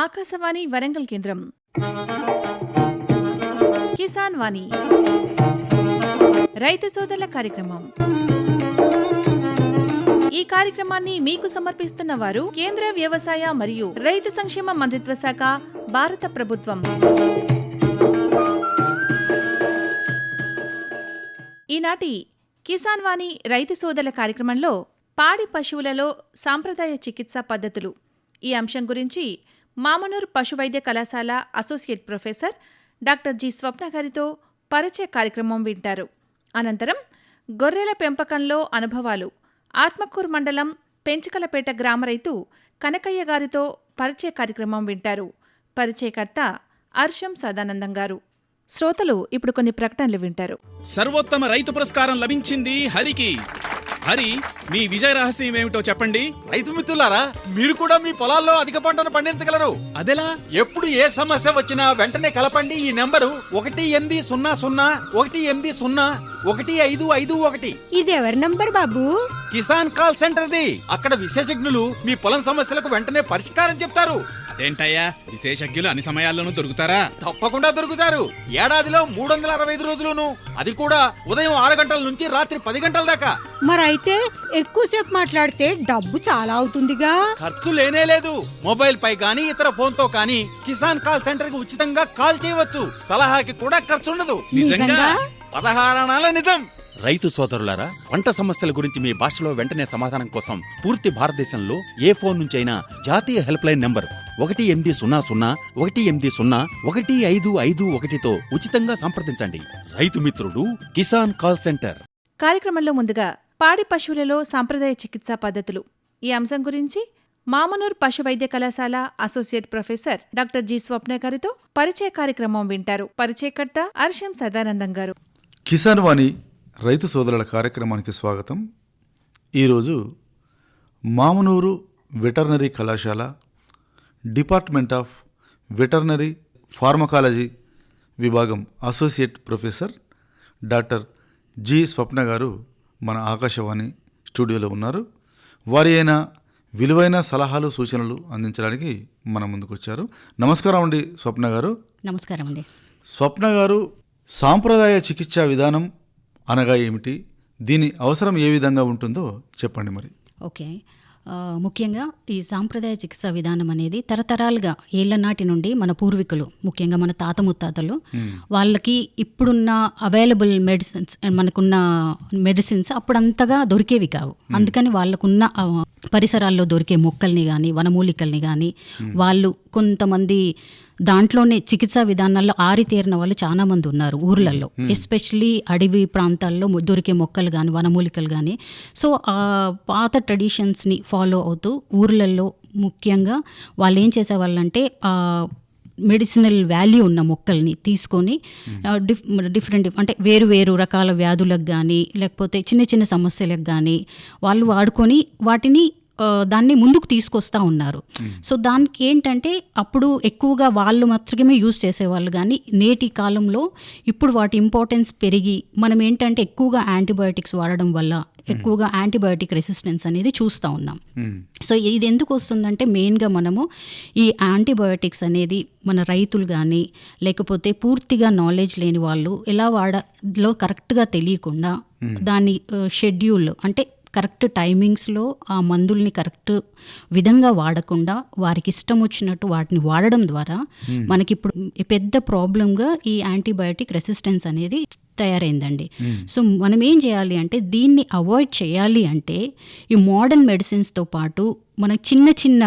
ఆకాశవాణి వరంగల్ కేంద్రం కిసాన్ వాణి రైతు సోదరుల కార్యక్రమం. ఈ కార్యక్రమాన్ని మీకు సమర్పిస్తున్న వారు కేంద్ర వ్యవసాయ మరియు రైతు సంక్షేమ మంత్రిత్వ శాఖ, భారత ప్రభుత్వం. ఈనాటి కిసాన్ వాణి రైతు సోదరుల కార్యక్రమంలో పాడి పశువులలో సాంప్రదాయ చికిత్సా పద్ధతులు ఈ అంశం గురించి మామనూర్ పశువైద్య కళాశాల అసోసియేట్ ప్రొఫెసర్ డాక్టర్ జి స్వప్న గారితో పరిచయ కార్యక్రమం వింటారు. అనంతరం గొర్రెల పెంపకంలో అనుభవాలు ఆత్మకూరు మండలం పెంచకలపేట గ్రామ రైతు కనకయ్య గారితో పరిచయ కార్యక్రమం వింటారు. పరిచయకర్త అర్షం సదానందం గారు. శ్రోతలు ఇప్పుడు కొన్ని ప్రకటనలు వింటారు. సర్వోత్తమ రైతు పురస్కారం లభించింది హరికి. హరి, మీ విజయ రహస్యం ఏమిటో చెప్పండి. రైతు మిత్రులారా, మీరు కూడా మీ పొలాల్లో అధిక పంటను పండించగలరు. అదెలా? ఎప్పుడు ఏ సమస్య వచ్చినా వెంటనే కలపండి ఈ నెంబరు 1800 ఇది ఎవరి నంబర్ బాబు? కిసాన్ కాల్ సెంటర్ది. అక్కడ విశేషజ్ఞులు మీ పొలం సమస్యలకు వెంటనే పరిష్కారం చెప్తారు. అదేంటయ్యా, విశేషజ్ఞులు అన్ని సమయాల్లోనూ దొరుకుతారా? తప్పకుండా దొరుకుతారు. ఏడాదిలో 365 రోజులును, అది కూడా ఉదయం 6 గంటల నుంచి రాత్రి 10 గంటల దాకా. మరైతే ఎక్కువసేపు మాట్లాడితే డబ్బు చాలా అవుతుందిగా. ఖర్చు లేనే లేదు. మొబైల్ పై గానీ ఇతర ఫోన్ తో కానీ కిసాన్ కాల్ సెంటర్ కి ఉచితంగా కాల్ చేయవచ్చు. సలహాకి కూడా ఖర్చు ఉండదు. నిజంగా? 16 అనాల నిజం. రైతు సోదరులారా, పంట సమస్యల గురించి మీ భాషలో వెంటనే సమాధానం కోసం పూర్తి భారతదేశంలో ఏ ఫోన్ నుంచి అయినా జాతీయ హెల్ప్ లైన్ నంబర్ 1800-11800-1551తో ఉచితంగా సంప్రదించండి. రైతు మిత్రుడు కిసాన్ కాల్ సెంటర్. కార్యక్రమంలో ముందుగా పాడి పశువులలో సాంప్రదాయ చికిత్సా పద్ధతులు ఈ అంశం గురించి మామనూర్ పశువైద్య కళాశాల అసోసియేట్ ప్రొఫెసర్ డాక్టర్ జి స్వప్న గారితో పరిచయ కార్యక్రమం వింటారు. పరిచయకర్త అర్షం సదానందం గారు. కిసాన్ వాణి రైతు సోదరుల కార్యక్రమానికి స్వాగతం. ఈరోజు మామనూరు వెటర్నరీ కళాశాల డిపార్ట్మెంట్ ఆఫ్ వెటర్నరీ ఫార్మకాలజీ విభాగం అసోసియేట్ ప్రొఫెసర్ డాక్టర్ జి స్వప్న గారు మన ఆకాశవాణి స్టూడియోలో ఉన్నారు. వారి అయిన విలువైన సలహాలు, సూచనలు అందించడానికి మన ముందుకు వచ్చారు. నమస్కారం అండి స్వప్న గారు. నమస్కారం అండి. స్వప్న గారు, సాంప్రదాయ చికిత్సా విధానం అనగా ఏమిటి, దీని అవసరం ఏ విధంగా ఉంటుందో చెప్పండి మరి. ఓకే, ముఖ్యంగా ఈ సాంప్రదాయ చికిత్సా విధానం అనేది తరతరాలుగా ఏళ్ల నాటి నుండి మన పూర్వీకులు, ముఖ్యంగా మన తాత ముత్తాతలు, వాళ్ళకి ఇప్పుడున్న అవైలబుల్ మనకున్న మెడిసిన్స్ అప్పుడంతగా దొరికేవి కావు. అందుకని వాళ్ళకున్న పరిసరాల్లో దొరికే మొక్కల్ని కానీ వనమూలికల్ని కానీ వాళ్ళు కొంతమంది దాంట్లోనే చికిత్సా విధానాల్లో ఆరితేరిన వాళ్ళు చాలా మంది ఉన్నారు ఊర్లలో, ఎస్పెషలీ అడవి ప్రాంతాల్లో దొరికే మొక్కలు కానీ వనమూలికలు కానీ. సో ఆ పాత ట్రెడిషన్స్ని ఫాలో అవుతూ ఊర్లలో ముఖ్యంగా వాళ్ళు ఏం చేసేవాళ్ళంటే మెడిసినల్ వాల్యూ ఉన్న మొక్కల్ని తీసుకొని డిఫరెంట్ అంటే వేరు వేరు రకాల వ్యాధులకు కానీ లేకపోతే చిన్న చిన్న సమస్యలకు కానీ వాళ్ళు వాడుకొని వాటిని దాన్ని ముందుకు తీసుకొస్తూ ఉన్నారు. సో దానికి ఏంటంటే అప్పుడు ఎక్కువగా వాళ్ళు మాత్రమే యూజ్ చేసేవాళ్ళు, కానీ నేటి కాలంలో ఇప్పుడు వాటి ఇంపార్టెన్స్ పెరిగి మనం ఏంటంటే ఎక్కువగా యాంటీబయాటిక్స్ వాడడం వల్ల ఎక్కువగా యాంటీబయాటిక్ రెసిస్టెన్స్ అనేది చూస్తూ ఉన్నాం. సో ఇది ఎందుకు వస్తుందంటే మెయిన్గా మనము ఈ యాంటీబయాటిక్స్ అనేది మన రైతులు కానీ లేకపోతే పూర్తిగా నాలెడ్జ్ లేని వాళ్ళు ఎలా వాడాలో కరెక్ట్గా తెలియకుండా దాని షెడ్యూల్ అంటే కరెక్ట్ టైమింగ్స్లో ఆ మందుల్ని కరెక్ట్ విధంగా వాడకుండా వారికి ఇష్టం వచ్చినట్టు వాటిని వాడడం ద్వారా మనకి ఇప్పుడు పెద్ద ప్రాబ్లంగా ఈ యాంటీబయాటిక్ రెసిస్టెన్స్ అనేది తయారైందండి. సో మనం ఏం చేయాలి అంటే దీన్ని అవాయిడ్ చేయాలి అంటే ఈ మోడర్న్ మెడిసిన్స్తో పాటు మనకు చిన్న చిన్న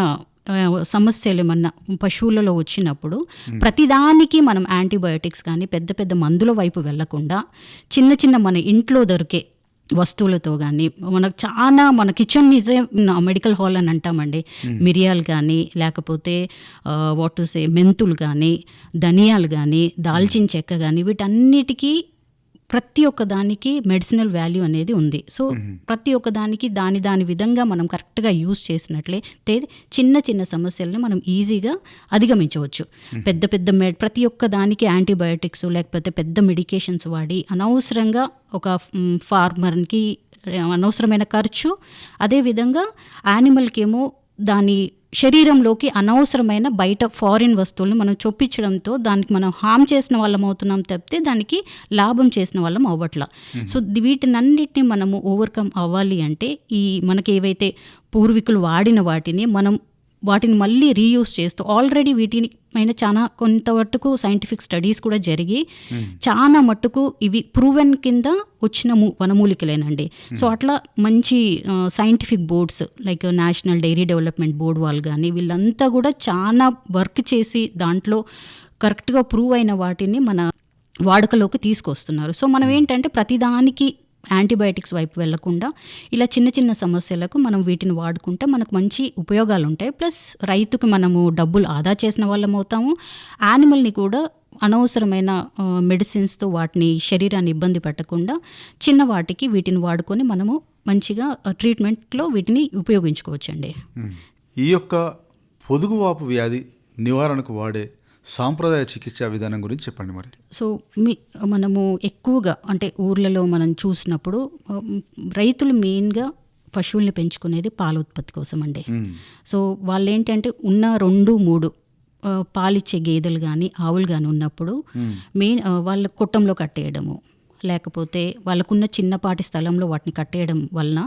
సమస్యలు ఏమన్నా పశువులలో వచ్చినప్పుడు ప్రతిదానికి మనం యాంటీబయాటిక్స్ కానీ పెద్ద పెద్ద మందుల వైపు వెళ్లకుండా చిన్న చిన్న మన ఇంట్లో దొరికే వస్తువులతో కానీ మన కిచెన్ ఈజ్ మెడికల్ హాల్ అని అంటామండి. మిరియాలు కానీ లేకపోతే మెంతులు కానీ ధనియాలు కానీ దాల్చిన చెక్క కానీ వీటన్నిటికీ ప్రతి ఒక్క దానికి మెడిసినల్ వాల్యూ అనేది ఉంది. సో ప్రతి ఒక్క దానికి దాని విధంగా మనం కరెక్ట్గా యూజ్ చేసినట్లయితే చిన్న చిన్న సమస్యలను మనం ఈజీగా అధిగమించవచ్చు. పెద్ద ప్రతి ఒక్క దానికి యాంటీబయాటిక్స్ లేకపోతే పెద్ద మెడికేషన్స్ వాడి అనవసరంగా ఒక ఫార్మర్కి అనవసరమైన ఖర్చు, అదేవిధంగా యానిమల్కి ఏమో దాని శరీరంలోకి అనవసరమైన బయట ఫారిన్ వస్తువులను మనం చొప్పించడంతో దానికి మనం హామ్ చేసిన వాళ్ళం అవుతున్నాం తప్పితే దానికి లాభం చేసిన వాళ్ళం అవ్వట్ల. సో వీటినన్నిటిని మనము ఓవర్కమ్ అవ్వాలి అంటే ఈ మనకి ఏవైతే పూర్వీకులు వాడిన వాటిని మళ్ళీ రీయూజ్ చేస్తూ ఆల్రెడీ వీటిని పైన చాలా కొంతవరకు సైంటిఫిక్ స్టడీస్ కూడా జరిగి చాలా మట్టుకు ఇవి ప్రూవెన్ కింద వచ్చిన వనమూలికలేనండి. సో అట్లా మంచి scientific boards like National Dairy Development Board వాళ్ళు కానీ వీళ్ళంతా కూడా చాలా వర్క్ చేసి దాంట్లో కరెక్ట్గా ప్రూవ్ అయిన వాటిని మన వాడుకలోకి తీసుకొస్తున్నారు. సో మనం ఏంటంటే ప్రతిదానికి యాంటీబయాటిక్స్ వైపు వెళ్లకుండా ఇలా చిన్న చిన్న సమస్యలకు మనం వీటిని వాడుకుంటే మనకు మంచి ఉపయోగాలు ఉంటాయి. ప్లస్ రైతుకు మనము డబ్బులు ఆదా చేసిన వాళ్ళం అవుతాము. యానిమల్ని కూడా అనవసరమైన మెడిసిన్స్తో వాటిని శరీరాన్ని ఇబ్బంది పెట్టకుండా చిన్న వాటికి వీటిని వాడుకొని మనము మంచిగా ట్రీట్మెంట్లో వీటిని ఉపయోగించుకోవచ్చండి. ఈ యొక్క పొదుగువాపు వ్యాధి నివారణకు వాడే సాంప్రదాయ చికిత్సా విధానం గురించి చెప్పండి మరి. సో మనము ఎక్కువగా అంటే ఊర్లలో మనం చూసినప్పుడు రైతులు మెయిన్గా పశువుల్ని పెంచుకునేది పాల ఉత్పత్తి కోసం అండి. సో వాళ్ళు ఏంటంటే ఉన్న 2-3 పాలిచ్చే గేదెలు కానీ ఆవులు కానీ ఉన్నప్పుడు మెయిన్ వాళ్ళ కుట్టంలో కట్టేయడము, లేకపోతే వాళ్ళకున్న చిన్నపాటి స్థలంలో వాటిని కట్టేయడం వలన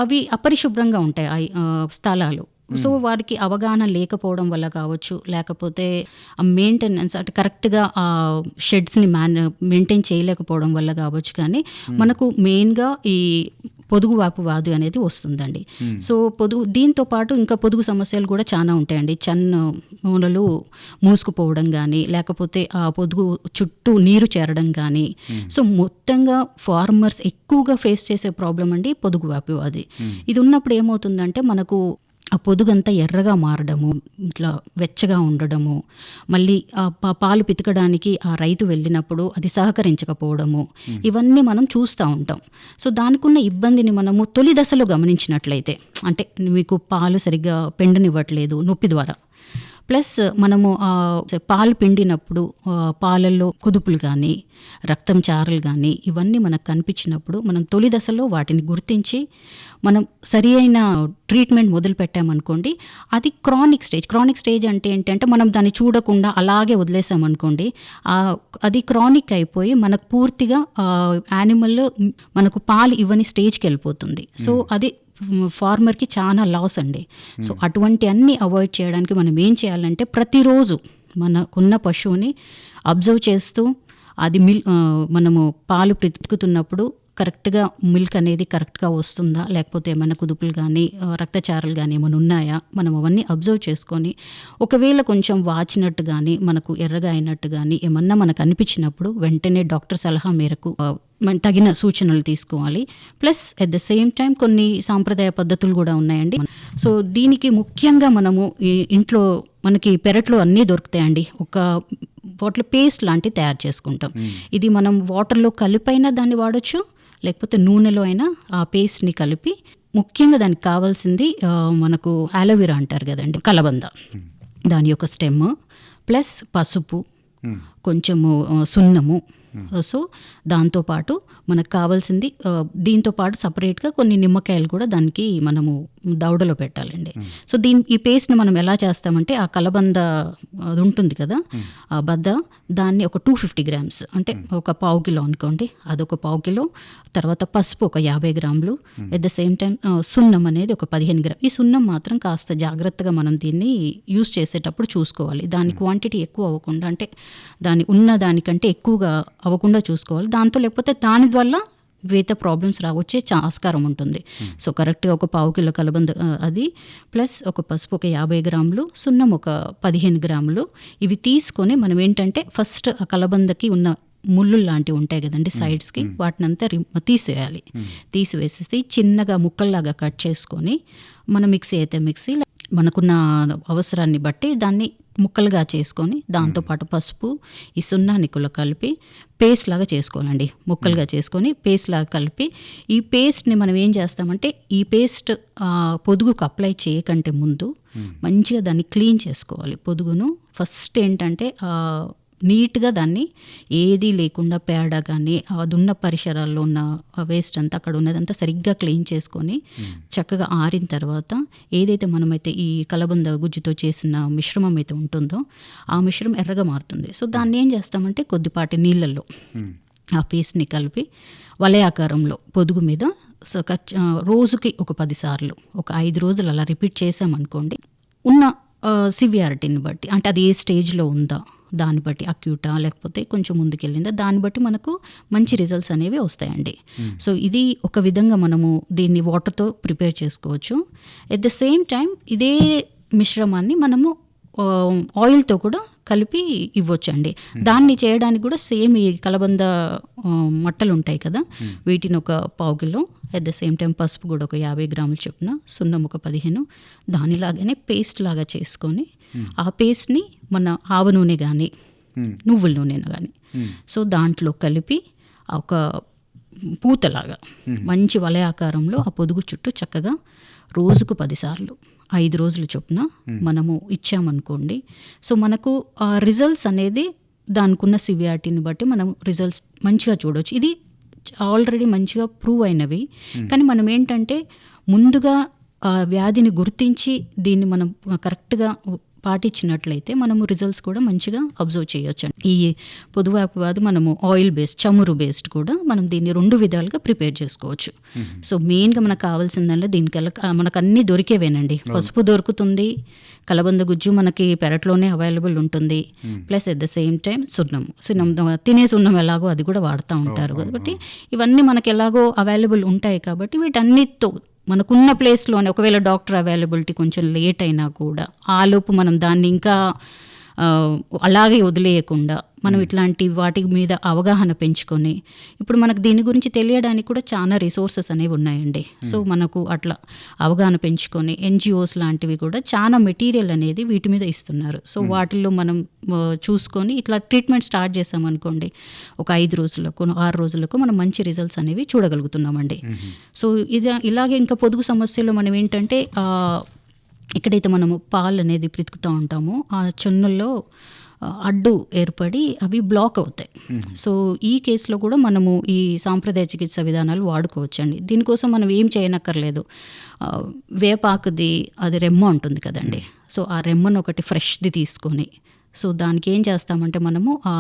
అవి అపరిశుభ్రంగా ఉంటాయి స్థలాలు. సో వారికి అవగాహన లేకపోవడం వల్ల కావచ్చు, లేకపోతే ఆ మెయింటెనెన్స్ అంటే కరెక్ట్గా ఆ షెడ్స్ని మెయింటైన్ చేయలేకపోవడం వల్ల కావచ్చు. కానీ మనకు మెయిన్గా ఈ పొదుగువాపు వ్యాధి అనేది వస్తుందండి. సో దీంతో పాటు ఇంకా పొదుగు సమస్యలు కూడా చాలా ఉంటాయండి. మూలలు మూసుకుపోవడం కానీ, లేకపోతే ఆ పొదుగు చుట్టూ నీరు చేరడం కానీ. సో మొత్తంగా ఫార్మర్స్ ఎక్కువగా ఫేస్ చేసే ప్రాబ్లం అండి పొదుగువాపు వ్యాధి. ఇది ఉన్నప్పుడు ఏమవుతుందంటే మనకు ఆ పొదుగంతా ఎర్రగా మారడము, ఇట్లా వెచ్చగా ఉండడము, మళ్ళీ ఆ పాలు పితకడానికి ఆ రైతు వెళ్ళినప్పుడు అది సహకరించకపోవడము, ఇవన్నీ మనం చూస్తూ ఉంటాం. సో దానికి ఉన్న ఇబ్బందిని మనము తొలి దశలో గమనించినట్లయితే, అంటే మీకు పాలు సరిగ్గా పెండనివ్వట్లేదు నొప్పి ద్వారా, ప్లస్ మనము పాలు పిండినప్పుడు పాలల్లో కుదుపులు కానీ రక్తం చారలు కానీ ఇవన్నీ మనకు కనిపించినప్పుడు మనం తొలి దశలో వాటిని గుర్తించి మనం సరి అయిన ట్రీట్మెంట్ మొదలు పెట్టామనుకోండి, అది క్రానిక్ స్టేజ్ అంటే ఏంటంటే మనం దాన్ని చూడకుండా అలాగే వదిలేసామనుకోండి, అది క్రానిక్ అయిపోయి మనకు పూర్తిగా యానిమల్ మనకు పాలు ఇవ్వని స్టేజ్కి వెళ్ళిపోతుంది. సో అది ఫార్మర్కి చాలా లాస్ అండి. సో అటువంటి అన్ని అవాయిడ్ చేయడానికి మనం ఏం చేయాలంటే ప్రతిరోజు మనకున్న పశువుని అబ్జర్వ్ చేస్తూ అది మనము పాలు పితుకుతున్నప్పుడు కరెక్ట్గా మిల్క్ అనేది కరెక్ట్గా వస్తుందా, లేకపోతే ఏమైనా కుదుపులు కానీ రక్తచారలు కానీ ఏమైనా ఉన్నాయా, మనం అవన్నీ అబ్జర్వ్ చేసుకొని ఒకవేళ కొంచెం వాచినట్టు కానీ మనకు ఎర్రగా అయినట్టు కానీ ఏమన్నా మనకు అనిపించినప్పుడు వెంటనే డాక్టర్ సలహా మేరకు తగిన సూచనలు తీసుకోవాలి. Plus at the same time కొన్ని సాంప్రదాయ పద్ధతులు కూడా ఉన్నాయండి. సో దీనికి ముఖ్యంగా మనము ఇంట్లో మనకి పెరట్లో అన్నీ దొరుకుతాయండి. ఒక వాటర్ పేస్ట్ లాంటివి తయారు చేసుకుంటాం. ఇది మనం వాటర్లో కలిపైనా దాన్ని వాడచ్చు, లేకపోతే నూనెలో అయినా ఆ పేస్ట్ని కలిపి, ముఖ్యంగా దానికి కావాల్సింది మనకు ఆలోవెరా అంటారు కదండి, కలబంద, దాని యొక్క స్టెమ్ ప్లస్ పసుపు, కొంచెము సున్నము. సో దాంతోపాటు మనకు కావాల్సింది దీంతోపాటు సపరేట్గా కొన్ని నిమ్మకాయలు కూడా దానికి మనము దవడలో పెట్టాలండి. సో ఈ పేస్ట్ని మనం ఎలా చేస్తామంటే ఆ కలబంద అది ఉంటుంది కదా ఆ బద్ద, దాన్ని ఒక 250 grams అంటే ఒక 1/4 కిలో అనుకోండి, అదొక 1/4 కిలో. తర్వాత పసుపు ఒక 50 grams, at the same time సున్నం అనేది ఒక 15 grams. ఈ సున్నం మాత్రం కాస్త జాగ్రత్తగా మనం దీన్ని యూస్ చేసేటప్పుడు చూసుకోవాలి. దాని క్వాంటిటీ ఎక్కువ అవ్వకుండా, అంటే ఉన్న దానికంటే ఎక్కువగా అవ్వకుండా చూసుకోవాలి. దాంతో లేకపోతే దాని వల్ల వేత ప్రాబ్లమ్స్ వచ్చే ఆస్కారం ఉంటుంది. సో కరెక్ట్గా ఒక 1/4 కిలో కలబంద అది, ప్లస్ ఒక పసుపు ఒక 50 grams, సున్నం ఒక 15 grams. ఇవి తీసుకొని మనం ఏంటంటే ఫస్ట్ ఆ కలబందకి ఉన్న ముళ్ళు లాంటివి ఉంటాయి కదండి సైడ్స్కి, వాటినంతా తీసేయాలి. తీసివేసేసి చిన్నగా ముక్కల్లాగా కట్ చేసుకొని మనం మిక్సీ అయితే మిక్సీ, మనకున్న అవసరాన్ని బట్టి దాన్ని ముక్కలుగా చేసుకొని దాంతోపాటు పసుపు ఈ సున్నాన్ని కూడా కలిపి పేస్ట్ లాగా చేసుకోవాలండి. ముక్కలుగా చేసుకొని పేస్ట్ లాగా కలిపి, ఈ పేస్ట్ని మనం ఏం చేస్తామంటే ఈ పేస్ట్ పొదుగుకు అప్లై చేయకంటే ముందు మంచిగా దాన్ని క్లీన్ చేసుకోవాలి. పొదుగును ఫస్ట్ ఏంటంటే నీట్గా దాన్ని ఏది లేకుండా పేడ కానీ అదున్న పరిసరాల్లో ఉన్న వేస్ట్ అంతా అక్కడ ఉన్నదంతా సరిగ్గా క్లీన్ చేసుకొని చక్కగా ఆరిన తర్వాత ఏదైతే మనమైతే ఈ కలబంద గుజ్జుతో చేసిన మిశ్రమం అయితే ఉంటుందో ఆ మిశ్రమం ఎర్రగా మారుతుంది. సో దాన్ని ఏం చేస్తామంటే కొద్దిపాటి నీళ్ళల్లో ఆ పేస్ట్ని కలిపి వలయాకారంలో పొదుగు మీద రోజుకి ఒక 10 సార్లు ఒక 5 రోజులు అలా రిపీట్ చేసామనుకోండి, ఉన్న సివియారిటీని బట్టి, అంటే అది ఏ స్టేజ్లో ఉందా దాన్ని బట్టి, అక్యూటా లేకపోతే కొంచెం ముందుకెళ్ళిందా దాన్ని బట్టి మనకు మంచి రిజల్ట్స్ అనేవి వస్తాయండి. సో ఇది ఒక విధంగా మనము దీన్ని వాటర్తో ప్రిపేర్ చేసుకోవచ్చు. ఎట్ ద సేమ్ టైం ఇదే మిశ్రమాన్ని మనము ఆయిల్తో కూడా కలిపి ఇవ్వచ్చండి. దాన్ని చేయడానికి కూడా సేమ్ ఈ కలబంద మట్టలు ఉంటాయి కదా, వీటిని ఒక 1/4 kilo, at the same time పసుపు కూడా ఒక 50 గ్రాములు చొప్పున, సున్నం ఒక 15, దానిలాగానే పేస్ట్ లాగా చేసుకొని ఆ పేస్ట్ని మన ఆవ నూనె కానీ నువ్వుల నూనె కానీ సో దాంట్లో కలిపి ఒక పూతలాగా మంచి వలయాకారంలో ఆ పొదుగు చుట్టూ చక్కగా రోజుకు 10 సార్లు 5 రోజుల చొప్పున మనము ఇచ్చామనుకోండి, సో మనకు ఆ రిజల్ట్స్ అనేది దానికున్న సివియారిటీని బట్టి మనం రిజల్ట్స్ మంచిగా చూడవచ్చు. ఇది ఆల్రెడీ మంచిగా ప్రూవ్ అయినవి. కానీ మనం ఏంటంటే ముందుగా ఆ వ్యాధిని గుర్తించి దీన్ని మనం కరెక్ట్గా పాటించినట్లయితే మనము రిజల్ట్స్ కూడా మంచిగా అబ్జర్వ్ చేయొచ్చు. ఈ పొదువాపు వ్యాధి మనము ఆయిల్ బేస్డ్, చమురు బేస్డ్ కూడా మనం దీన్ని 2 విధాలుగా ప్రిపేర్ చేసుకోవచ్చు. సో మెయిన్గా మనకు కావాల్సిందల్లా దీనికల్లా మనకు అన్నీ దొరికేవేనండి. పసుపు దొరుకుతుంది, కలబంద గుజ్జు మనకి పెరట్లోనే అవైలబుల్ ఉంటుంది, plus at the same time సున్నం తినే సున్నం ఎలాగో అది కూడా వాడుతూ ఉంటారు కాబట్టి ఇవన్నీ మనకి ఎలాగో అవైలబుల్ ఉంటాయి. కాబట్టి వీటన్నిటితో మనకున్న ప్లేస్లోనే ఒకవేళ డాక్టర్ అవైలబిలిటీ కొంచెం లేట్ అయినా కూడా ఆలోపు మనం దాన్ని ఇంకా అలాగే వదిలేయకుండా మనం ఇట్లాంటి వాటి మీద అవగాహన పెంచుకొని, ఇప్పుడు మనకు దీని గురించి తెలియడానికి కూడా చాలా రిసోర్సెస్ అనేవి ఉన్నాయండి. సో మనకు అట్లా అవగాహన పెంచుకొని ఎన్జిఓస్ లాంటివి కూడా చాలా మెటీరియల్ అనేది వీటి మీద ఇస్తున్నారు. సో వాటిల్లో మనం చూసుకొని ఇట్లా ట్రీట్మెంట్ స్టార్ట్ చేసామనుకోండి, ఒక 5 రోజులకు 6 రోజులకు మనం మంచి రిజల్ట్స్ అనేవి చూడగలుగుతున్నామండి. సో ఇలాగే ఇంకా పొదుగు సమస్యలో మనం ఏంటంటే ఎక్కడైతే మనము పాలు అనేది పితుకుతూ ఉంటామో ఆ చున్నుల్లో అడ్డు ఏర్పడి అవి బ్లాక్ అవుతాయి. సో ఈ కేసులో కూడా మనము ఈ సాంప్రదాయ చికిత్స విధానాలు వాడుకోవచ్చండి. దీనికోసం మనం ఏం చేయనక్కర్లేదు. వేపాకుది అది రెమ్మ ఉంటుంది కదండి, సో ఆ రెమ్మను ఒకటి ఫ్రెష్ది తీసుకొని, సో దానికి ఏం చేస్తామంటే మనము ఆ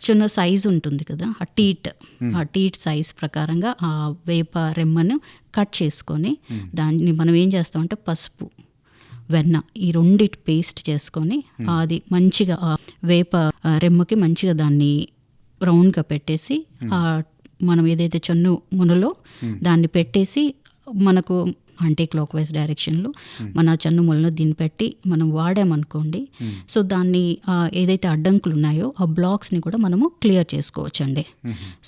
చిన్న సైజు ఉంటుంది కదా, ఆ టీట్ సైజ్ ప్రకారంగా ఆ వేప రెమ్మను కట్ చేసుకొని దాన్ని మనం ఏం చేస్తామంటే పసుపు, వెన్న ఈ 2 పేస్ట్ చేసుకొని అది మంచిగా ఆ వేప రెమ్మకి మంచిగా దాన్ని రౌండ్గా పెట్టేసి మనం ఏదైతే చెన్ను మునలో దాన్ని పెట్టేసి మనకు యాంటీ క్లాక్ వైజ్ డైరెక్షన్లో మన చెన్ను ములను దీన్ని పెట్టి మనం వాడామనుకోండి, సో దాన్ని ఏదైతే అడ్డంకులు ఉన్నాయో ఆ బ్లాక్స్ని కూడా మనము క్లియర్ చేసుకోవచ్చండి.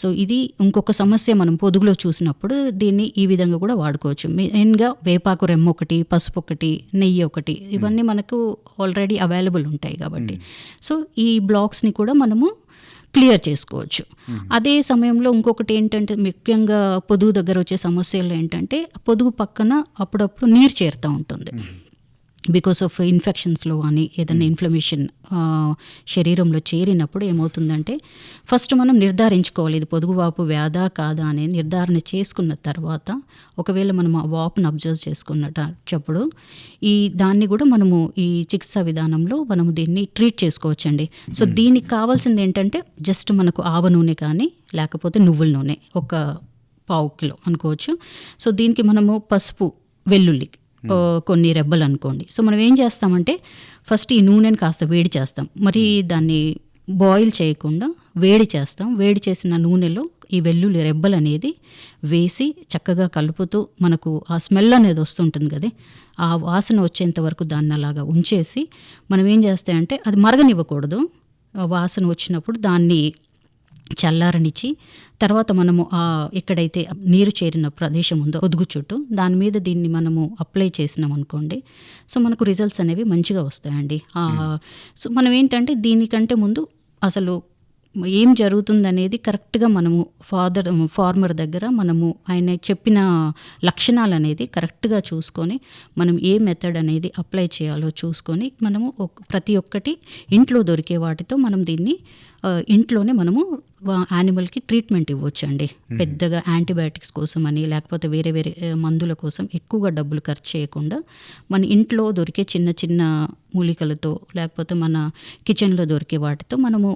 సో ఇది ఇంకొక సమస్య మనం పొదుగులో చూసినప్పుడు దీన్ని ఈ విధంగా కూడా వాడుకోవచ్చు. మెయిన్గా వేపాకు రెమ్మ ఒకటి, పసుపు ఒకటి, నెయ్యి ఒకటి, ఇవన్నీ మనకు ఆల్రెడీ అవైలబుల్ ఉంటాయి కాబట్టి సో ఈ బ్లాక్స్ని కూడా మనము క్లియర్ చేసుకోవచ్చు. అదే సమయంలో ఇంకొకటి ఏంటంటే ముఖ్యంగా పొదుగు దగ్గర వచ్చే సమస్యలు ఏంటంటే పొదుగు పక్కన అప్పుడప్పుడు నీరు చేరుతూ ఉంటుంది. బికాస్ ఆఫ్ ఇన్ఫెక్షన్స్లో కానీ ఏదైనా ఇన్ఫ్లమేషన్ శరీరంలో చేరినప్పుడు ఏమవుతుందంటే ఫస్ట్ మనం నిర్ధారించుకోవాలి ఇది పొదుగువాపు వ్యాధా కాదా అనేది నిర్ధారణ చేసుకున్న తర్వాత ఒకవేళ మనం ఆ వాపును అబ్జర్వ్ చేసుకున్నప్పుడు దాన్ని కూడా మనము ఈ చికిత్సా విధానంలో మనము దీన్ని ట్రీట్ చేసుకోవచ్చండి. సో దీనికి కావాల్సింది ఏంటంటే జస్ట్ మనకు ఆవ నూనె కానీ లేకపోతే నువ్వుల నూనె ఒక 1/4 కిలో అనుకోవచ్చు. సో దీనికి మనము పసుపు, వెల్లుల్లి కొన్ని రెబ్బలు అనుకోండి. సో మనం ఏం చేస్తామంటే ఫస్ట్ ఈ నూనెని కాస్త వేడి చేస్తాం, మరి దాన్ని బాయిల్ చేయకుండా వేడి చేస్తాం. వేడి చేసిన నూనెలో ఈ వెల్లుల్లి రెబ్బలు అనేది వేసి చక్కగా కలుపుతూ మనకు ఆ స్మెల్ అనేది వస్తుంటుంది కదా, ఆ వాసన వచ్చేంత వరకు దాన్ని అలాగా ఉంచేసి మనం ఏం చేస్తామంటే అది మరగనివ్వకూడదు. వాసన వచ్చినప్పుడు దాన్ని చల్లారనిచ్చి తర్వాత మనము ఎక్కడైతే నీరు చేరిన ప్రదేశం ఉందో పొదుగు చుట్టూ దాని మీద దీన్ని మనము అప్లై చేసినాం అనుకోండి, సో మనకు రిజల్ట్స్ అనేవి మంచిగా వస్తాయండి. సో మనం ఏంటంటే దీనికంటే ముందు అసలు ఏం జరుగుతుందనేది కరెక్ట్గా మనము ఫార్మర్ దగ్గర మనము ఆయన చెప్పిన లక్షణాలు అనేది కరెక్ట్గా చూసుకొని మనం ఏ మెథడ్ అనేది అప్లై చేయాలో చూసుకొని మనము ప్రతి ఒక్కటి ఇంట్లో దొరికే వాటితో మనం దీన్ని ఇంట్లోనే మనము యానిమల్కి ట్రీట్మెంట్ ఇవ్వచ్చండి. పెద్దగా యాంటీబయాటిక్స్ కోసం అని లేకపోతే వేరే వేరే మందుల కోసం ఎక్కువగా డబ్బులు ఖర్చు చేయకుండా మన ఇంట్లో దొరికే చిన్న చిన్న మూలికలతో లేకపోతే మన కిచెన్లో దొరికే వాటితో మనము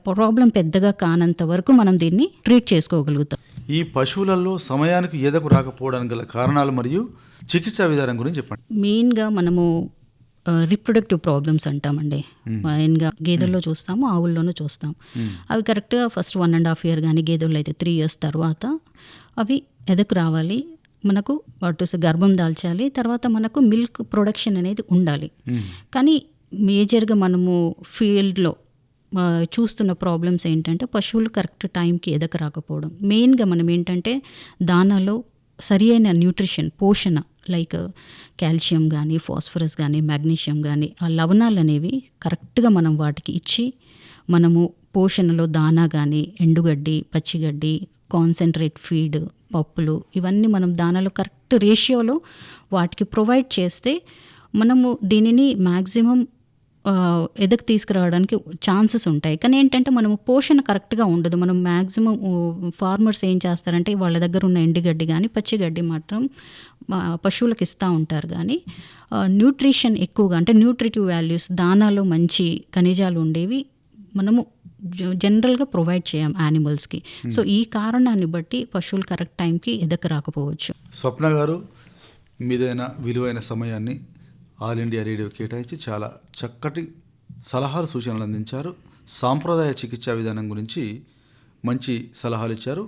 ప్రాబ్లం పెద్దగా కానంత వరకు మనం దీన్ని ట్రీట్ చేసుకోగలుగుతాం. ఈ పశువులలో సమయానికి ఈదకు రాకపోవడానికి గల కారణాలు మరియు చికిత్సా విధానం గురించి చెప్పండి. మెయిన్గా మనము రిప్రొడక్టివ్ ప్రాబ్లమ్స్ అంటామండి. మెయిన్గా గేదెల్లో చూస్తాము, ఆవుల్లోనూ చూస్తాం. అవి కరెక్ట్గా ఫస్ట్ 1.5 year కానీ గేదెల్లో అయితే 3 years తర్వాత అవి ఎదకు రావాలి, మనకు వాటి గర్భం దాల్చాలి, తర్వాత మనకు మిల్క్ ప్రొడక్షన్ అనేది ఉండాలి. కానీ మేజర్గా మనము ఫీల్డ్లో చూస్తున్న ప్రాబ్లమ్స్ ఏంటంటే పశువులు కరెక్ట్ టైంకి ఎదక రాకపోవడం. మెయిన్గా మనం ఏంటంటే దానాలో సరి అయిన న్యూట్రిషన్ పోషణ లైక్ కాల్షియం కానీ ఫాస్ఫరస్ కానీ మ్యాగ్నీషియం కానీ ఆ లవణాలు అనేవి కరెక్ట్గా మనం వాటికి ఇచ్చి మనము పోషణలో దానా కానీ ఎండుగడ్డి పచ్చిగడ్డి కాన్సన్ట్రేట్ ఫీడ్ పప్పులు ఇవన్నీ మనం దానాలో కరెక్ట్ రేషియోలో వాటికి ప్రొవైడ్ చేస్తే మనము దీనిని మ్యాక్సిమం ఎదకు తీసుకురావడానికి ఛాన్సెస్ ఉంటాయి. కానీ ఏంటంటే మనము పోషణ కరెక్ట్గా ఉండదు. మనం మ్యాక్సిమం ఫార్మర్స్ ఏం చేస్తారంటే వాళ్ళ దగ్గర ఉన్న ఎండుగడ్డి కానీ పచ్చిగడ్డి మాత్రం పశువులకు ఇస్తూ ఉంటారు. కానీ న్యూట్రిషన్ ఎక్కువగా అంటే న్యూట్రిటివ్ వాల్యూస్ దానాలో మంచి ఖనిజాలు ఉండేవి మనము జనరల్గా ప్రొవైడ్ చేయం యానిమల్స్కి. సో ఈ కారణాన్ని బట్టి పశువులు కరెక్ట్ టైంకి ఎదకు రాకపోవచ్చు. స్వప్న గారు, మీదైన విలువైన సమయాన్ని ఆల్ ఇండియా రేడియో కేటాయించి చాలా చక్కటి సలహాలు సూచనలు అందించారు. సాంప్రదాయ చికిత్సా విధానం గురించి మంచి సలహాలు ఇచ్చారు.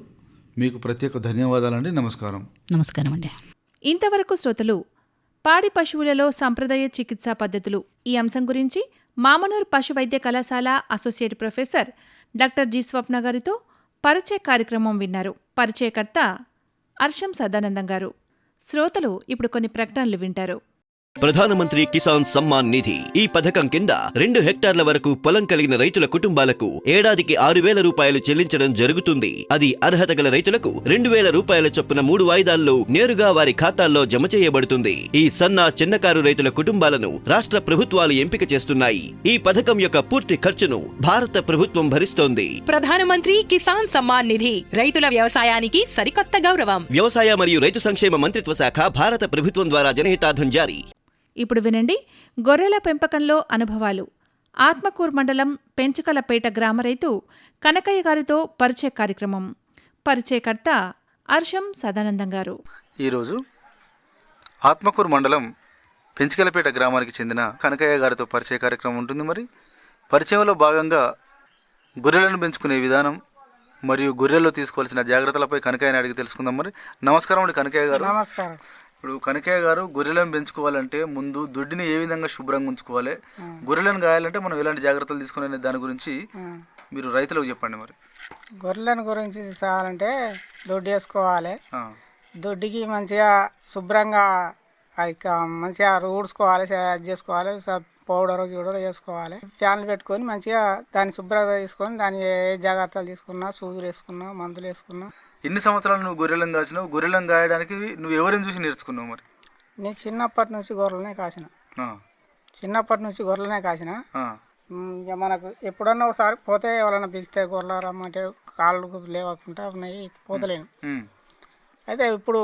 మీకు ప్రత్యేక ధన్యవాదాలండి. నమస్కారం. నమస్కారం అండి. ఇంతవరకు శ్రోతలు పాడి పశువులలో సంప్రదాయ చికిత్సా పద్ధతులు ఈ అంశం గురించి మామనూర్ పశు వైద్య కళాశాల అసోసియేట్ ప్రొఫెసర్ డాక్టర్ జి స్వప్న గారితో పరిచయ కార్యక్రమం విన్నారు. పరిచయకర్త అర్షం సదానందం గారు. శ్రోతలు ఇప్పుడు కొన్ని ప్రకటనలు వింటారు. ప్రధానమంత్రి కిసాన్ సమ్మాన్ నిధి ఈ పథకం కింద 2 హెక్టార్ల వరకు పొలం కలిగిన రైతుల కుటుంబాలకు ఏడాదికి 6,000 రూపాయలు చెల్లించడం జరుగుతుంది. అది అర్హత గల రైతులకు 2,000 రూపాయల చొప్పున 3 వాయిదాల్లో నేరుగా వారి ఖాతాల్లో జమ చేయబడుతుంది. ఈ సన్న చిన్నకారు రైతుల కుటుంబాలను రాష్ట్ర ప్రభుత్వాలు ఎంపిక చేస్తున్నాయి. ఈ పథకం యొక్క పూర్తి ఖర్చును భారత ప్రభుత్వం భరిస్తోంది. ప్రధానమంత్రి కిసాన్ సమ్మాన్ నిధి రైతుల వ్యవసాయానికి సరికొత్త గౌరవం. వ్యవసాయ మరియు రైతు సంక్షేమ మంత్రిత్వ శాఖ భారత ప్రభుత్వం ద్వారా జనహితార్థం జారీ. ఇప్పుడు వినండి గొర్రెల పెంపకంలో అనుభవాలు. ఆత్మకూరు మండలం పెంచుకలపేట గ్రామ రైతు కనకయ్య గారితో పరిచయ కార్యక్రమం. పరిచయకర్త అర్షం సదానందం గారు. ఈరోజు ఆత్మకూరు మండలం పెంచుకలపేట గ్రామానికి చెందిన కనకయ్య గారితో పరిచయ కార్యక్రమం ఉంటుంది. మరి పరిచయంలో భాగంగా గొర్రెలను పెంచుకునే విధానం మరియు గొర్రెల్లో తీసుకోవాల్సిన జాగ్రత్తలపై కనకయ్యని అడిగి తెలుసుకుందాం. మరి నమస్కారం అండి కనకయ్య గారు. నమస్కారం. ఇప్పుడు కనకయ్య గారు, గొర్రెలను పెంచుకోవాలంటే ముందు దొడ్డిని ఏ విధంగా శుభ్రంగా ఉంచుకోవాలి, గొర్రెలను గాయాలంటే మనం ఎలాంటి జాగ్రత్తలు తీసుకునే దాని గురించి మీరు రైతులకు చెప్పండి. మరి గొర్రెలను గురించి తీసుకోవాలంటే దొడ్డి వేసుకోవాలి. దొడ్డికి మంచిగా శుభ్రంగా మంచిగా ఊడ్చుకోవాలి, చేసుకోవాలి, పౌడర్ గిడర్ వేసుకోవాలి. ఫ్యాన్లు పెట్టుకొని మంచిగా దాన్ని శుభ్రంగా తీసుకొని దాన్ని ఏ జాగ్రత్తలు తీసుకున్నా, సూదులు వేసుకున్నా, మందులు వేసుకున్నా. ఎన్ని సంవత్సరాలు నువ్వు గొర్రెలను కాసినావు? గొర్రెలను కాయడానికి నువ్వు ఎవరిని చూసి నేర్చుకున్నావు? మరి నేను చిన్నప్పటి నుంచి గొర్రెలనే కాసిన. మనకు ఎప్పుడన్నా ఒకసారి పోతే ఎవరైనా పిలిస్తే గొర్రెలు రమ్మంటే కాళ్ళు లేవకుండా ఉన్నాయి, పోతలేను. అయితే ఇప్పుడు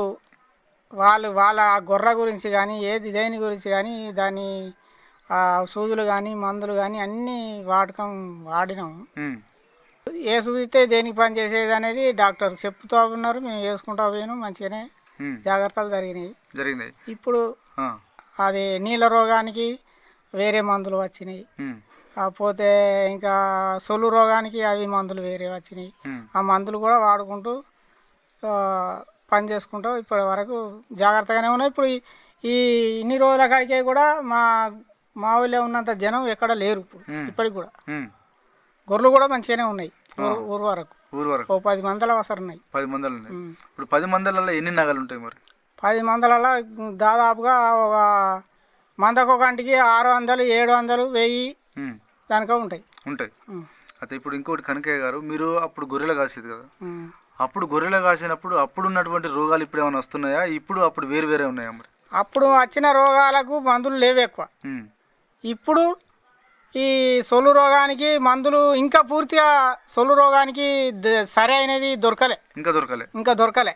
వాళ్ళ గొర్రె గురించి కానీ దేని గురించి కానీ దాని సూదులు కానీ మందులు కానీ అన్నీ వాడినాము. ఏ సూదితే దేనికి పని చేసేది అనేది డాక్టర్ చెప్తూ ఉన్నారు, మేము వేసుకుంటా పోయినాం. మంచిగానే జాగ్రత్తలు జరిగినాయి. ఇప్పుడు అది నీళ్ళ రోగానికి వేరే మందులు వచ్చినాయి, పోతే ఇంకా సొల్లు రోగానికి అవి మందులు వేరే వచ్చినాయి. ఆ మందులు కూడా వాడుకుంటూ పని చేసుకుంటూ ఇప్పటి వరకు జాగ్రత్తగానే ఉన్నాయి. ఇప్పుడు ఈ ఇన్ని రోజుల కాడికే కూడా మా ఊళ్ళో ఉన్నంత జనం ఎక్కడ లేరు ఇప్పటికి కూడా. గొర్రెలు కూడా మంచిగానే ఉన్నాయి. ఊరు వరకు 10 మందల వస్తున్నాయి. 10 మందలు ఉన్నాయి. ఇప్పుడు 10 మందలలో ఎన్ని నగలు ఉంటాయి? మరి 10 మందలలో దాదాపుగా ఒక మందకు ఒక గంటకి 600, 700, 1000 దానికో ఉంటాయి. అయితే ఇప్పుడు ఇంకోటి కనకయ్య గారు, మీరు అప్పుడు గొర్రెలు కాసేది కదా, ఉమ్. అప్పుడు గొర్రెలు కాసినప్పుడు అప్పుడు ఉన్నటువంటి రోగాలు ఇప్పుడు ఏమైనా వస్తున్నాయా? అప్పుడు వేరు వేరే ఉన్నాయా మరి? అప్పుడు వచ్చిన రోగాలకు మందులు లేవు ఎక్కువ. ఉమ్, ఇప్పుడు ఈ సొల్లు రోగానికి మందులు ఇంకా పూర్తిగా సొల్లు రోగానికి సరే అయినది ఇంకా దొరకలే. దొరకలే.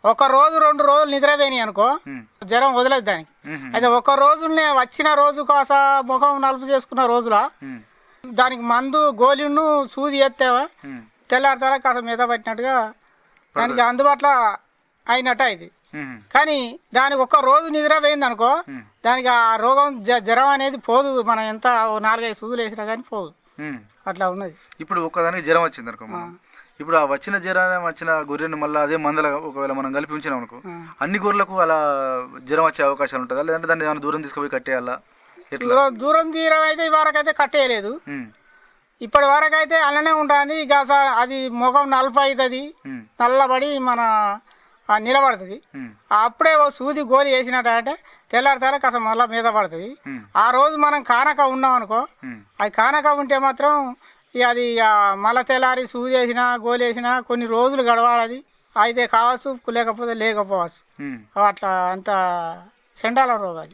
ఒక రోజు 2 రోజులు నిద్రపోయినాయి అనుకో, జ్వరం వదలదు దానికి. అయితే ఒక రోజునే వచ్చిన రోజు కాస ముఖం నలుపు చేసుకున్న రోజులా దానికి మందు గోళీను సూది ఎత్తేవా తెల్లారితారా కాస్త మీద పట్టినట్టుగా దానికి అందుబాటులో అయినట్టు ఇది. కానీ దానికి ఒక రోజు నిద్ర పోయింది అనుకో, దానికి ఆ రోగం జ్వరం అనేది పోదు. మనం ఎంత 4-5 సూదులు వేసినా కానీ పోదు. అట్లా ఉన్నది. ఇప్పుడు ఒక్కదానికి జ్వరం వచ్చింది అనుకో, ఇప్పుడు ఆ వచ్చిన జ్వరం వచ్చిన గొర్రెను మళ్ళీ అదే మందల ఒకవేళ మనం కలిపి ఉంచినాం అనుకో, అన్ని గొర్రెలకు అలా జ్వరం వచ్చే అవకాశాలు ఉంటుందా? లేదంటే దాన్ని ఏమైనా దూరం తీసుకుపోయి కట్టేయాలా? దూరం తీరం అయితే ఈ వరకైతే కట్టేయలేదు. ఇప్పటి వరకు అయితే అలానే ఉంటుంది. ఇక అది ముఖం నలుపు అవుతుంది, నల్లబడి మన నిలబడుతుంది. అప్పుడే సూది గోలి వేసినట్టు అంటే తెల్లారితారా కాస్త మళ్ళీ మీద పడుతుంది. ఆ రోజు మనం కానక ఉన్నాం అనుకో, అది కానక ఉంటే మాత్రం అది మళ్ళీ తెల్లారి సూది వేసినా గోలి వేసినా కొన్ని రోజులు గడవాలి. అది అయితే కావచ్చు, లేకపోతే లేకపోవచ్చు. అట్లా అంత చెండాల రోగాలు.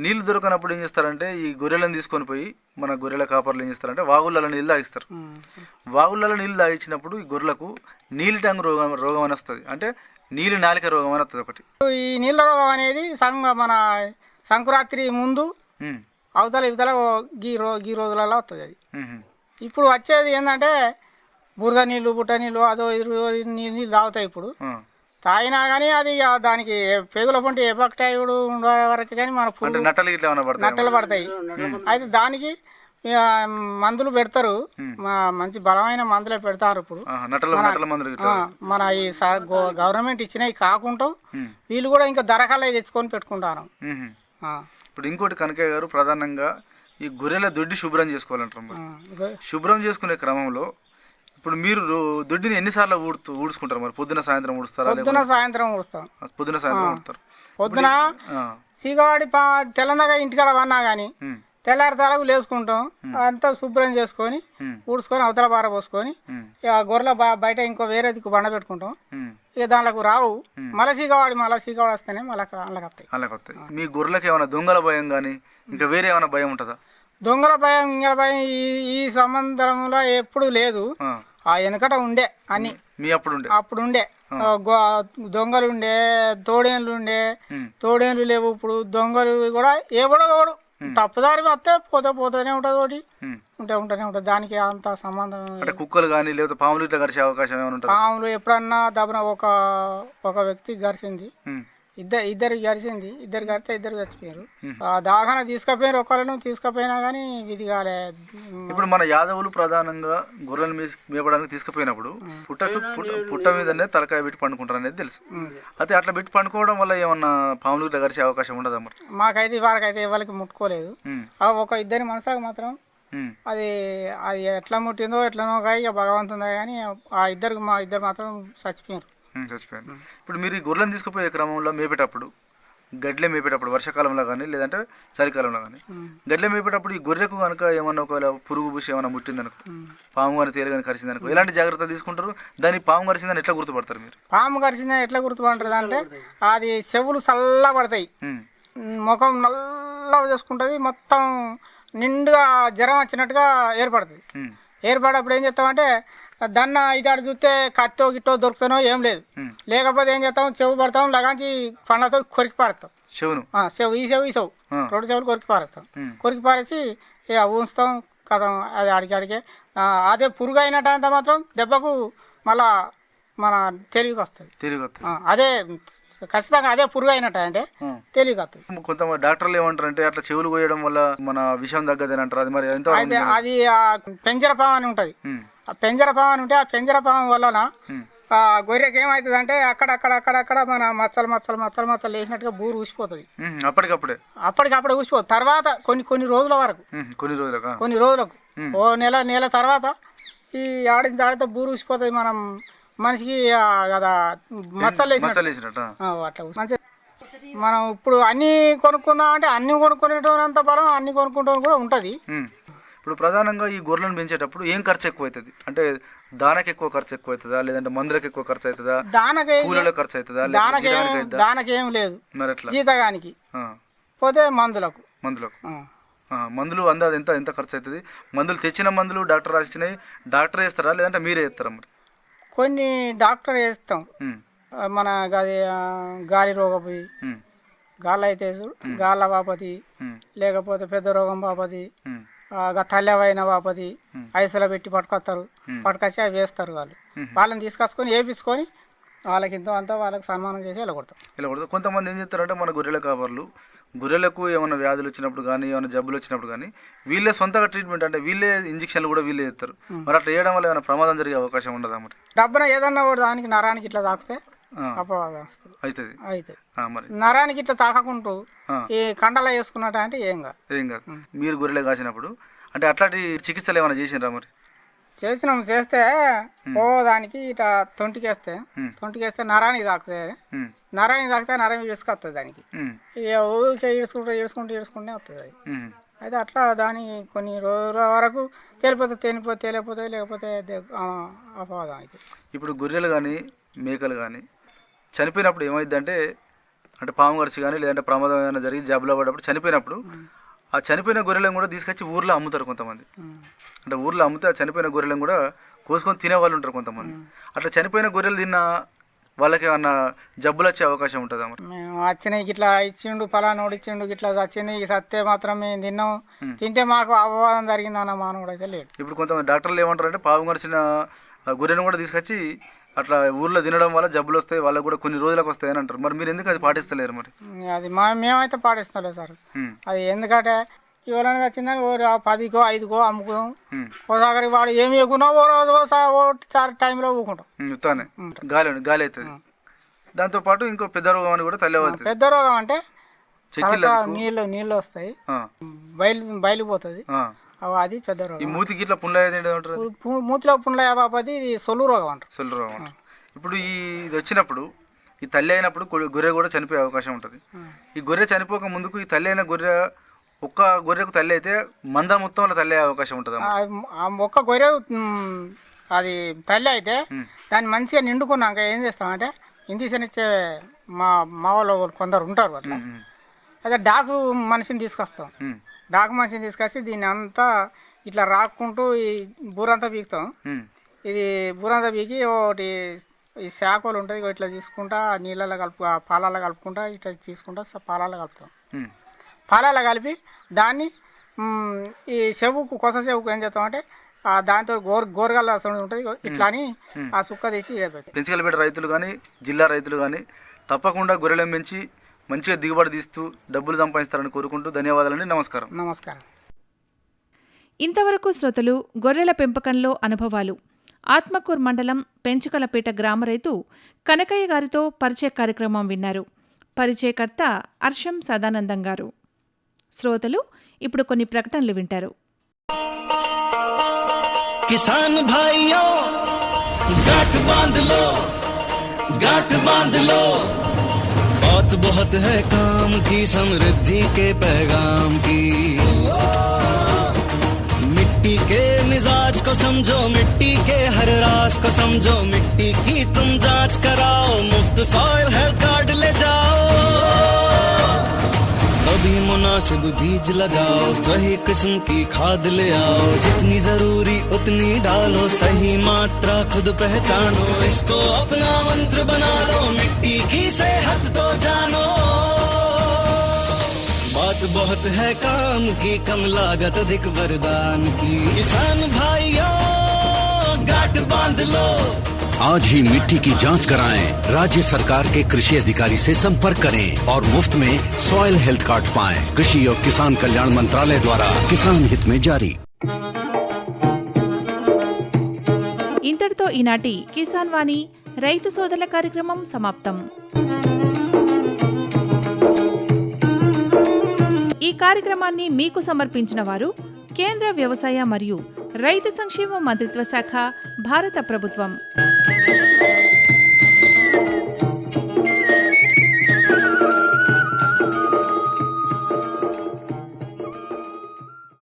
నీళ్లు దొరకనప్పుడు ఏం చేస్తారంటే ఈ గొర్రెలను తీసుకొని పోయి మన గొర్రెల కాపర్లు ఏం చేస్తారంటే వాగులలో నీళ్ళు తాగిస్తారు. వాగులలో నీళ్ళు తాగించినప్పుడు ఈ గొర్రెలకు నీలి టంగు రోగం అని వస్తుంది, అంటే నీలి నాలిక రోగం అని వస్తుంది ఒకటి. ఈ నీళ్ళ రోగం అనేది మన సంక్రాంతి ముందు అవతల ఇవతల గీ రోజులలో వస్తుంది. అది ఇప్పుడు వచ్చేది ఏంటంటే బురద నీళ్ళు, బుట్ట నీళ్ళు, అదో నీళ్ళు తాగుతాయి. ఇప్పుడు తాగినా కానీ అది దానికి పేగుల పంటి ఎఫెక్టైడ్ ఉండే వరకు కానీ మన నట్టలు పడతాయి. అయితే దానికి మందులు పెడతారు, మంచి బలమైన మందులే పెడతారు. ఇప్పుడు మన ఈ గవర్నమెంట్ ఇచ్చినవి కాకుండా వీళ్ళు కూడా ఇంకా ధరకాలే తెచ్చుకొని పెట్టుకుంటారు. ఇప్పుడు ఇంకోటి కనకయ్య గారు, ప్రధానంగా ఈ గొర్రెల దొడ్డి శుభ్రం చేసుకోవాలంటారు. శుభ్రం చేసుకునే క్రమంలో ఇప్పుడు మీరు దొడ్డిని ఎన్నిసార్లు ఊడ్చుకుంటారు మరి? పొద్దున సాయంత్రం ఊడుస్తారా? పొద్దున సాయంత్రం ఊడుస్తారు. పొద్దున సీగవాడి తెలంగాణ ఇంటికాడ వన్నా గానీ తెల్లారి తలకు లేసుకుంటాం, అంతా శుభ్రం చేసుకొని ఊడ్చుకొని అవతల బార పోసుకొని గొర్రెల బయట ఇంకో వేరే దిక్కు బండ పెట్టుకుంటాం. ఇక దానికి రావు, మళ్ళీ సీగవాడి వస్తేనే మళ్ళీ అలాగ వస్తాయి. మీ గొర్రెలకు ఏమైనా దొంగల భయం కానీ ఇంకా వేరే ఏమైనా భయం ఉంటుందా? దొంగల భయం ఇంగల భయం ఈ సంబంధంలో ఎప్పుడు లేదు. ఆ వెనకట ఉండే అన్ని, అప్పుడు ఉండే దొంగలు ఉండే, తోడేన్లు లేవు. ఇప్పుడు దొంగలు కూడా ఎవడో తప్పుదారి వస్తే పోతూనే ఉంటది, ఒకటి ఉంటూనే ఉంటది. దానికి అంత సంబంధం. కుక్కలు కానీ లేదా పాములు ఇట్లా గరిచే అవకాశం ఏమైనా ఉంటుందా? పాములు ఎప్పుడన్నా దబన ఒక వ్యక్తి గరిచింది, ఇద్దరు గరిచింది. ఇద్దరు గడితే ఇద్దరు చచ్చిపోయారు. దాఖాన తీసుకుపోయారు, ఒకళ్ళను తీసుకుపోయినా కానీ విధి కాలే. ఇప్పుడు మన యాదవులు ప్రధానంగా గొర్రెలు మేపడానికి తీసుకుపోయినప్పుడు పుట్ట మీదనే తలకాయ పెట్టి పండుకుంటారు అనేది తెలుసు. అయితే అట్లా పెట్టి పండుకోవడం వల్ల ఏమన్నా పాములు ఇట్లా గరిచే అవకాశం ఉండదా మరి? మాకైతే వారికైతే ఎవరికి ముట్టుకోలేదు. ఒక ఇద్దరి మనసులకు మాత్రం అది ఎట్లా ముట్టిందో ఎట్లనో ఇక భగవంతుందా కానీ మా ఇద్దరు మాత్రం చచ్చిపోయారు. ఇప్పుడు మీరు ఈ గొర్రెలను తీసుకుపోయే క్రమంలో మేపేటప్పుడు, గడ్లే మేపేటప్పుడు వర్షాకాలంలో కానీ లేదంటే చలికాలంలో కానీ గడ్లే మేపేటప్పుడు ఈ గొర్రెకు కనుక ఏమన్నా ఒకవేళ పురుగు బుషి ఏమైనా ముట్టిందనుకో, పాము కానీ తేలు కానీ కరిచిందనుకో, ఎలాంటి జాగ్రత్త తీసుకుంటారు? దాన్ని పాము కరిచిందని ఎట్లా గుర్తుపడతారు మీరు? పాము కరిచిందని ఎట్లా గుర్తుపడతారు అంటే అది చెవులు చల్ల పడతాయి, ముఖం నల్ల చేసుకుంటది, మొత్తం నిండుగా జ్వరం వచ్చినట్టుగా ఏర్పడుతుంది. ఏర్పడప్పుడు ఏం చేస్తామంటే దన్న ఇటాడు చూస్తే కట్టో గిట్టో దొరుకుతానో ఏం లేదు, లేకపోతే ఏం చేస్తాం చెవు పడతాం, లగాంచి పండ్లతో కొరికి పారేస్తాం. చెవు ఈ చెవు 2 చెవులు కొరికి పారేస్తాం. కొరికి పారేసి ఇక ఊంచుతాం కదా. అది అడిగే అదే పురుగు అయినట్టంతా మాత్రం దెబ్బకు మళ్ళా మన తెలివికి వస్తుంది. అదే ఖచ్చితంగా అదే పురుగు అయినట్టు అంటే తెలివికి వస్తుంది. కొంతమంది డాక్టర్లు ఏమంటారు అంటే అట్లా చెవులు కోయడం వల్ల మన విషయం తగ్గదని అంటారు. అది మరి ఎంత? అయితే అది పెంజరపాము అని ఉంటది. ఆ పెంజరపాము అని ఉంటే ఆ పెంజరపాము వలన గొర్రెకి ఏమవుతుంది అంటే అక్కడక్కడ మన మచ్చలు వేసినట్టుగా బూరు ఊసిపోతుంది. అప్పటికప్పుడే ఊసిపోతుంది. తర్వాత కొన్ని రోజుల వరకు, కొన్ని రోజులకు ఓ నెల తర్వాత ఈ ఆడిన తర్వాత బూరు ఊసిపోతుంది. మనం మనిషికి కదా మచ్చలు వేసినట్టు అట్లా మంచి. మనం ఇప్పుడు అన్ని కొనుక్కుందాం అంటే అన్ని కొనుక్కునేటంత బలం అన్ని కొనుక్కుంటాం కూడా ఉంటది. ఇప్పుడు ప్రధానంగా ఈ గొర్రెలను పెంచేటప్పుడు ఏం ఖర్చు ఎక్కువ అవుతుంది? అంటే దానకి ఎక్కువ ఖర్చు ఎక్కువ అవుతుందా, లేదంటే మందులకు ఎక్కువ ఖర్చు అవుతుందా, కూలీలకు ఖర్చు అవుతుందా? దానకేం లేదు, మరి ఎట్లా? జీతగానికి పోతే మందులకు మందులు అందాది ఎంత ఖర్చు అవుతుంది? మందులు తెచ్చిన మందులు డాక్టర్ రాసిచ్చినాయి డాక్టర్ వేస్తారా, లేదంటే మీరే వేస్తారా? మరి కొన్ని డాక్టర్ వేస్తాం. మన గాలి రోగపోయి గాళ్ళ అయితే గాళ్ళ బాపతి, లేకపోతే పెద్ద రోగం బాపతి, తల్లెవైన బాపతి ఐసలో పెట్టి పట్టుకొస్తారు. పట్టుకొచ్చి అవి వేస్తారు. వాళ్ళని తీసుకొచ్చుకొని వేపించుకొని వాళ్ళకి ఇంతో అంతా వాళ్ళకి సన్మానం చేసి వెళ్ళగొడతాం. కొంతమంది ఏం చేస్తారంటే మన గొర్రెల కాపర్లు గొర్రెలకు ఏమైనా వ్యాధులు వచ్చినప్పుడు కానీ ఏమైనా జబ్బులు వచ్చినప్పుడు కానీ వీళ్ళే సొంతగా ట్రీట్మెంట్, అంటే వీళ్ళే ఇంజక్షన్లు కూడా వీళ్ళే చేస్తారు. మరి అట్లా వేయడం వల్ల ఏమైనా ప్రమాదం జరిగే అవకాశం ఉండదా? మరి డబ్బున ఏదన్నా కూడా దానికి నరానికి ఇట్లా తాకితే అపవాదం వస్తుంది. మరి నరానికి ఇట్లా తాకకుంటూ ఈ కండలా వేసుకున్నట్టు అంటే ఏం కాదు. మీరు గొర్రెలు కాసినప్పుడు అంటే అట్లాంటి చికిత్సలు ఏమైనా చేసినరా? మరి చేస్తే దానికి ఇట్లా తొంటికేస్తే నరానికి తాకుతాయి. నరానికి తాకితే నరం ఇసుకొస్తుంది దానికి. ఊరికే ఈడ్చుకుంటే వస్తుంది అది. అయితే అట్లా దాని కొన్ని రోజుల వరకు తేలిపోతే లేకపోతే అపవాదం అయితే. ఇప్పుడు గొర్రెలు కానీ మేకలు కానీ చనిపోయినప్పుడు ఏమైంది అంటే పాము కరిచి కానీ లేదంటే ప్రమాదం ఏమైనా జరిగి జబ్బులో పడ్డప్పుడు చనిపోయినప్పుడు ఆ చనిపోయిన గొర్రెలను కూడా తీసుకొచ్చి ఊర్లో అమ్ముతారు కొంతమంది. అంటే ఊర్లో అమ్మితే ఆ చనిపోయిన గొర్రెలను కూడా కోసుకొని తినే వాళ్ళు ఉంటారు కొంతమంది. అట్లా చనిపోయిన గొర్రెలు తిన్న వాళ్ళకి ఏమన్నా జబ్బులు వచ్చే అవకాశం ఉంటుందా? మరి మేము వచ్చినాయి ఇట్లా ఇచ్చిండు, పలానోడు ఇచ్చిండు, ఇట్లా వచ్చినాయి సత్తే మాత్రం మేము తిన్నాం, తింటే మాకు అపవాదం జరిగిందన్న మానవుడు అయితే లేడు. ఇప్పుడు కొంతమంది డాక్టర్లు ఏమంటారు అంటే పాము కరిచిన గొర్రెను కూడా తీసుకొచ్చి అట్లా ఊర్లో తినడం వల్ల జబ్బులు వస్తాయి, వాళ్ళకు కూడా కొన్ని రోజులకు వస్తాయి అని అంటారు. మరి మీరు ఎందుకు అది పాటిస్తలేరు? మరి అది మేమైతే పాటిస్తలేదు సార్. అది ఎందుకంటే ఎవరైనా వచ్చిందని 10కో 5కో అమ్ముకుందాం. ఒకసారి వాడు ఏమి ఎక్కున్నా ఓసారి టైంలో ఊకుంటాం. గాలి అవుతుంది. దాంతో పాటు ఇంకో పెద్ద రోగం అని కూడా తల్లి. పెద్ద రోగం అంటే నీళ్ళు వస్తాయి, బయలుపోతుంది. అది పెద్ద రోగం. మూతికి ఇట్లా మూతిలో పుండ్ల బాపది ఇది సొల్లు రోగం అంటారు. ఇప్పుడు ఇది వచ్చినప్పుడు ఈ తల్లి అయినప్పుడు గొర్రె కూడా చనిపోయే అవకాశం ఉంటుంది. ఈ గొర్రె చనిపోక ముందుకు ఈ తల్లి అయిన గొర్రె ఒక్క గొర్రెకు తల్లి అయితే మంద మొత్తంలో తల్లి అయ్యే అవకాశం ఉంటుంది. ఒక్క గొర్రె అది తల్లి అయితే దాన్ని మంచిగా నిండుకున్నాక ఏం చేస్తామంటే ఇంజక్షన్ ఇచ్చే మా వాళ్ళు కొందరు ఉంటారు. అట్లా అయితే డాకు మనిషిని తీసుకొస్తాం. డాకు మనిషిని తీసుకొచ్చి దీన్ని అంతా ఇట్లా రాక్కుంటూ ఈ బూరంతా పీకుతాం. ఇది బూరంతా పీకి ఒకటి ఈ శాఖలు ఉంటుంది, ఇట్లా తీసుకుంటా నీళ్ళలో పాలల్లో కలుపుకుంటా ఇట్లా తీసుకుంటా పాలల్లో కలుపుతాం. పాలల్లో కలిపి దాన్ని ఈ చెవుకు కొస చెవుకు ఏం చేస్తామంటే దాంతో గోరగల్ల ఉంటుంది, ఇట్లా అని ఆ సుక్క తీసి పెంచగలిపేట రైతులు కానీ జిల్లా రైతులు కానీ తప్పకుండా గొర్రెలను పెంచి మంచిగా దిగుబడి తీస్తూ డబ్బులు సంపాదిస్తారని కోరుకుంటూ ధన్యవాదాలండి. నమస్కారం. ఇంతవరకు శ్రోతలు గొర్రెల పెంపకంలో అనుభవాలు ఆత్మకూరు మండలం పెంచుకలపేట గ్రామ రైతు కనకయ్య గారితో పరిచయ కార్యక్రమం విన్నారు. పరిచయకర్త అర్షం సదానందం గారు. శ్రోతలు ఇప్పుడు కొన్ని ప్రకటనలు వింటారు. కిసాన్ భాయియో గాట్ బాంధ లో बात बहुत है काम की, समृद्धि के पैगाम की। मिट्टी के मिजाज को समझो, मिट्टी के हर राज को समझो, मिट्टी की तुम जांच कराओ, मुफ्त सॉइल हेल्थ कार्ड ले जाओ। कभी मुनासिब बीज लगाओ, सही किस्म की खाद ले आओ, जितनी जरूरी उतनी डालो, सही मात्रा खुद पहचानो, इसको अपना मंत्र बना लो, मिट्टी की सेहत तो जानो। बात बहुत है काम की, कम लागत अधिक वरदान की, किसान भाइयों गांठ बांध लो। आज ही मिट्टी की जांच कराएं, राज्य सरकार के कृषि अधिकारी से संपर्क करें और मुफ्त में सॉइल हेल्थ कार्ड पाएं। कृषि और किसान कल्याण मंत्रालय द्वारा किसान हित में जारी। ఇంతటితో ఈనాటి కిసాన్ వాణి రైతు సోదరుల కార్యక్రమం సమాప్తం. ఈ కార్యక్రమాన్ని మీకు సమర్పించిన వారు కేంద్ర వ్యవసాయ మరియు రైతు సంక్షేమ మంత్రిత్వ శాఖ, భారత ప్రభుత్వం.